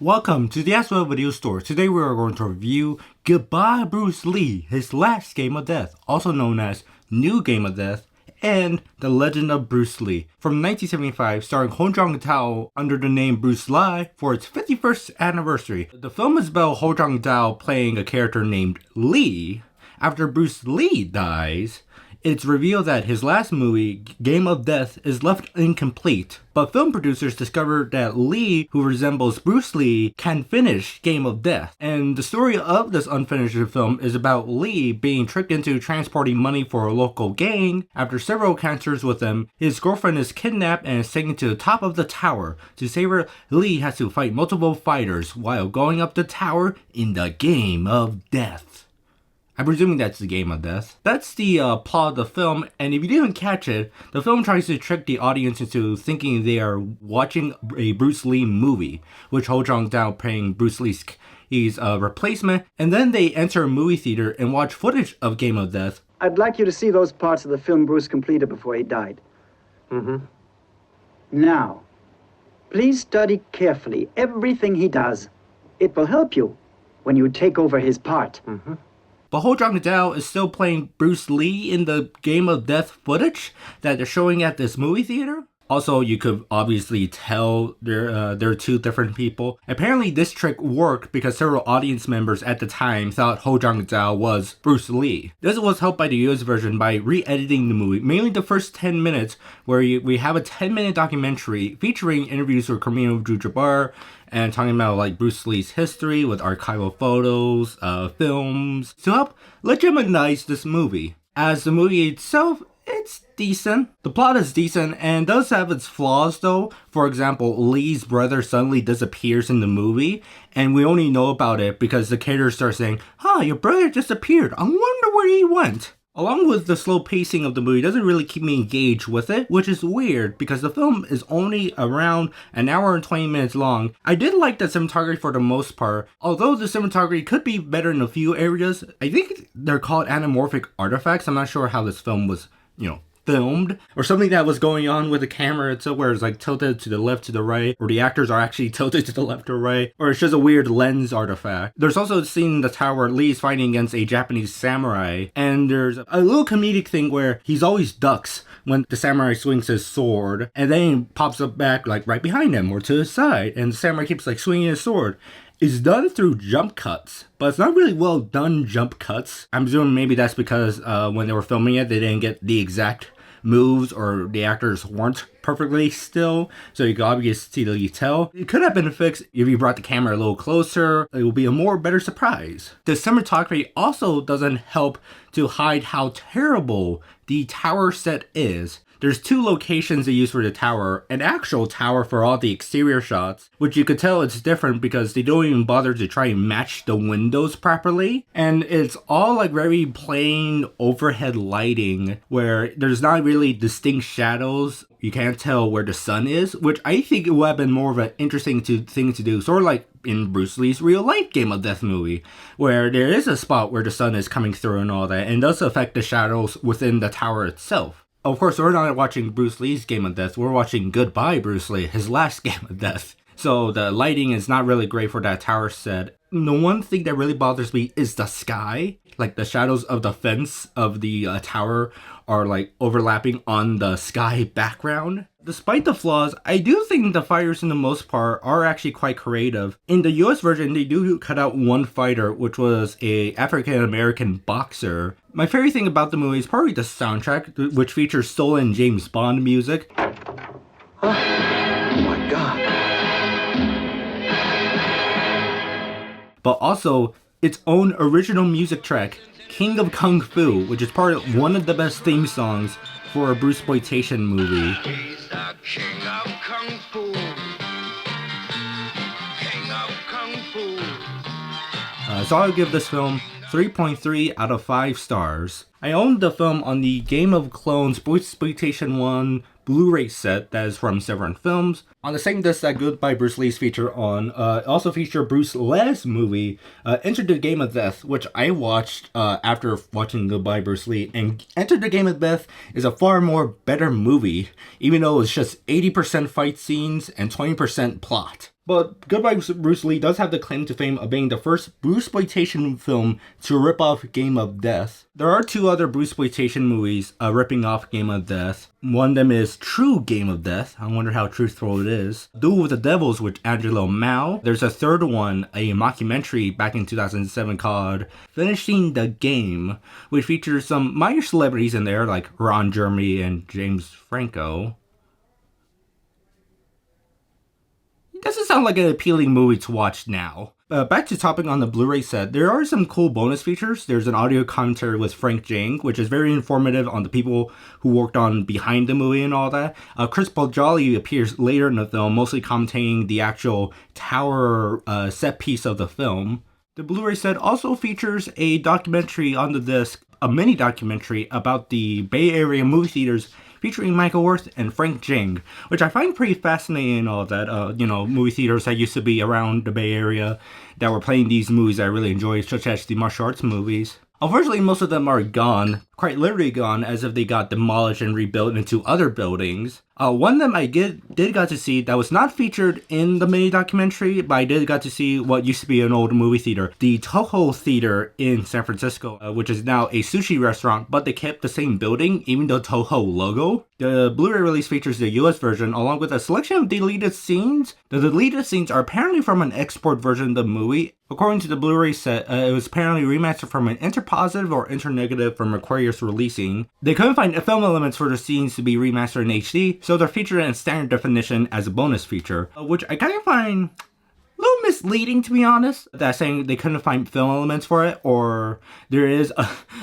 Welcome to the ACEVEDO video store. Today we are going to review Goodbye Bruce Lee, his last game of death, also known as New Game of Death, and The Legend of Bruce Lee, from 1975, starring Ho Chung-Tao under the name Bruce Lee for its 51st anniversary. The film is about Ho Chung-Tao playing a character named Lee. After Bruce Lee dies, it's revealed that his last movie, Game of Death, is left incomplete, but film producers discovered that Lee, who resembles Bruce Lee, can finish Game of Death. And the story of this unfinished film is about Lee being tricked into transporting money for a local gang. After several encounters with him, his girlfriend is kidnapped and is taken to the top of the tower. To save her, Lee has to fight multiple fighters while going up the tower in the Game of Death. I'm presuming that's the Game of Death. That's the plot of the film, and if you didn't catch it, the film tries to trick the audience into thinking they are watching a Bruce Lee movie, which Ho Chung-Tao playing Bruce Lee's replacement, and then they enter a movie theater and watch footage of Game of Death. I'd like you to see those parts of the film Bruce completed before he died. Now, please study carefully everything he does. It will help you when you take over his part. But Ho Chung-Tao is still playing Bruce Lee in the Game of Death footage that they're showing at this movie theater. Also, you could obviously tell they're two different people. Apparently, this trick worked because several audience members at the time thought Ho Chung-Tao was Bruce Lee. This was helped by the US version by re-editing the movie, mainly the first 10 minutes, where we have a 10-minute documentary featuring interviews with Kareem Abdul-Jabbar and talking about like Bruce Lee's history with archival photos, films, to help legitimize this movie. As the movie itself, it's decent. The plot is decent and does have its flaws though. For example, Lee's brother suddenly disappears in the movie and we only know about it because the character starts saying, your brother disappeared. I wonder where he went. Along with the slow pacing of the movie, it doesn't really keep me engaged with it, which is weird because the film is only around an hour and 20 minutes long. I did like the cinematography for the most part, although the cinematography could be better in a few areas. I think they're called anamorphic artifacts. I'm not sure how this film was, filmed, or something that was going on with the camera itself where it's like tilted to the left to the right, or the actors are actually tilted to the left or right, or it's just a weird lens artifact. There's also a scene in the tower where Lee is fighting against a Japanese samurai, and there's a little comedic thing where he's always ducks when the samurai swings his sword, and then he pops up back like right behind him or to the side, and the samurai keeps like swinging his sword. It's done through jump cuts, but it's not really well done jump cuts. I'm assuming maybe that's because when they were filming it, they didn't get the exact moves or the actors weren't perfectly still, so you can obviously tell. It could have been fixed if you brought the camera a little closer. It will be a better surprise. The cinematography also doesn't help to hide how terrible the tower set is. There's two locations they use for the tower, an actual tower for all the exterior shots, which you could tell it's different because they don't even bother to try and match the windows properly. And it's all like very plain overhead lighting where there's not really distinct shadows. You can't tell where the sun is, which I think it would have been more of an interesting thing to do, sort of like in Bruce Lee's real life Game of Death movie, where there is a spot where the sun is coming through and all that, and does affect the shadows within the tower itself. Of course, we're not watching Bruce Lee's Game of Death, we're watching Goodbye Bruce Lee, his last Game of Death. So the lighting is not really great for that tower set. The one thing that really bothers me is the sky. Like the shadows of the fence of the tower are like overlapping on the sky background. Despite the flaws, I do think the fighters in the most part are actually quite creative. In the US version, they do cut out one fighter, which was a African-American boxer. My favorite thing about the movie is probably the soundtrack, which features stolen James Bond music. Oh my God. But also its own original music track, King of Kung Fu, which is part of one of the best theme songs for a Bruceploitation movie. He's the king of kung fu. King of kung fu. So I'll give this film 3.3 out of 5 stars. I owned the film on the Game of Clones Bruceploitation 1 Blu-ray set that is from Severin Films. On the same disc that Goodbye Bruce Lee's feature on, also feature Bruce Lee's movie, Enter the Game of Death, which I watched after watching Goodbye Bruce Lee. And Enter the Game of Death is a far more better movie, even though it's just 80% fight scenes and 20% plot. But Goodbye Bruce Lee does have the claim to fame of being the first Bruceploitation film to rip off Game of Death. There are 2 other Bruceploitation movies ripping off Game of Death. One of them is True Game of Death. I wonder how truthful it is. Duel with the Devils with Angelo Mao. There's a third one, a mockumentary back in 2007 called Finishing the Game, which features some minor celebrities in there like Ron Jeremy and James Franco. Doesn't sound like an appealing movie to watch now. Back to topic on the Blu-ray set, there are some cool bonus features. There's an audio commentary with Frank Jang, which is very informative on the people who worked on behind the movie and all that. Chris Poggiali appears later in the film, mostly commentating the actual tower set piece of the film. The Blu-ray set also features a documentary on the disc, a mini documentary about the Bay Area movie theaters featuring Michael Worth and Frank Jang, which I find pretty fascinating, all that, movie theaters that used to be around the Bay Area that were playing these movies I really enjoy, such as the martial arts movies. Unfortunately, most of them are gone, quite literally gone, as if they got demolished and rebuilt into other buildings. One of them I did got to see that was not featured in the mini documentary, but I did got to see what used to be an old movie theater, the Toho Theater in San Francisco, which is now a sushi restaurant, but they kept the same building, even the Toho logo. The Blu-ray release features the US version along with a selection of deleted scenes. The deleted scenes are apparently from an export version of the movie. According to the Blu-ray set, it was apparently remastered from an interpositive or internegative from Aquarius Releasing. They couldn't find film elements for the scenes to be remastered in HD, so they're featured in standard definition as a bonus feature, which I kind of find a little misleading, to be honest. That saying they couldn't find film elements for it, or there is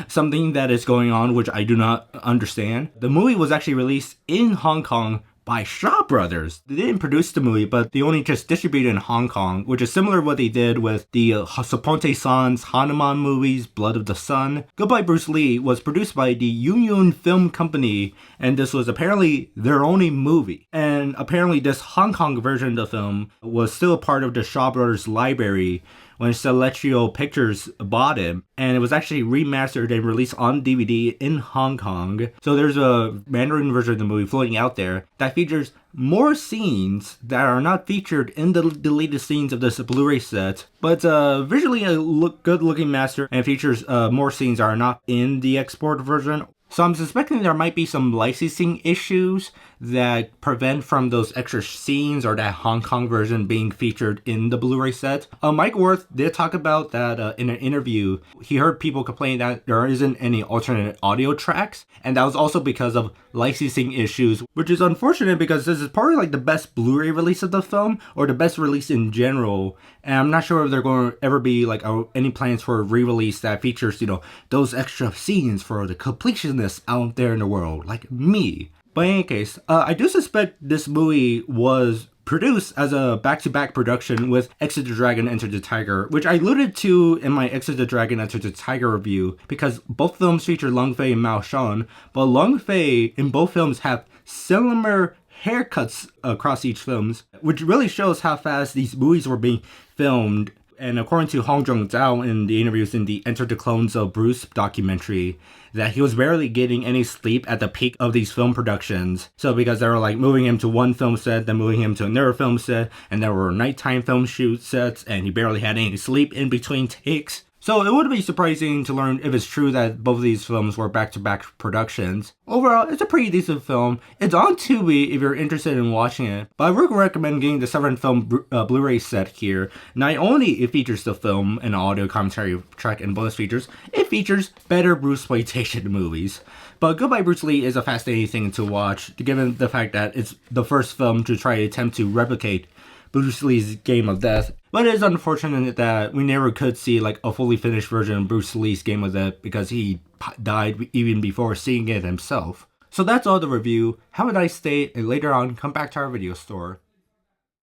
something that is going on which I do not understand. The movie was actually released in Hong Kong by Shaw Brothers. They didn't produce the movie, but they only just distributed in Hong Kong, which is similar to what they did with the Saponte-san's Hanuman movies, Blood of the Sun. Goodbye Bruce Lee was produced by the Yun Film Company, and this was apparently their only movie. And apparently this Hong Kong version of the film was still a part of the Shaw Brothers library when Celestial Pictures bought it, and it was actually remastered and released on DVD in Hong Kong. So there's a Mandarin version of the movie floating out there that features more scenes that are not featured in the deleted scenes of this Blu-ray set, but visually a good looking master, and features more scenes that are not in the export version. So I'm suspecting there might be some licensing issues that prevent from those extra scenes or that Hong Kong version being featured in the Blu-ray set. Mike Worth did talk about that in an interview. He heard people complain that there isn't any alternate audio tracks, and that was also because of licensing issues, which is unfortunate because this is probably like the best Blu-ray release of the film, or the best release in general. And I'm not sure if there are going to ever be like any plans for a re-release that features, those extra scenes for the completionists out there in the world, like me. But in any case, I do suspect this movie was produced as a back-to-back production with Exit the Dragon, Enter the Tiger, which I alluded to in my Exit the Dragon, Enter the Tiger review, because both films feature Lung Fei and Mao Shan, but Lung Fei in both films have similar haircuts across each films, which really shows how fast these movies were being filmed. And according to Ho Chung-Tao in the interviews in the Enter the Clones of Bruce documentary, that he was barely getting any sleep at the peak of these film productions. So because they were like moving him to one film set, then moving him to another film set, and there were nighttime film shoot sets, and he barely had any sleep in between takes. So it would be surprising to learn if it's true that both of these films were back-to-back productions. Overall, it's a pretty decent film. It's on Tubi if you're interested in watching it, but I would recommend getting the 7-film Blu-ray set here. Not only it features the film and audio commentary track and bonus features, it features better Bruceploitation movies. But Goodbye Bruce Lee is a fascinating thing to watch, given the fact that it's the first film to try to attempt to replicate Bruce Lee's Game of Death. But it is unfortunate that we never could see like a fully finished version of Bruce Lee's Game of Death because he died even before seeing it himself. So that's all the review. Have a nice day, and later on come back to our video store.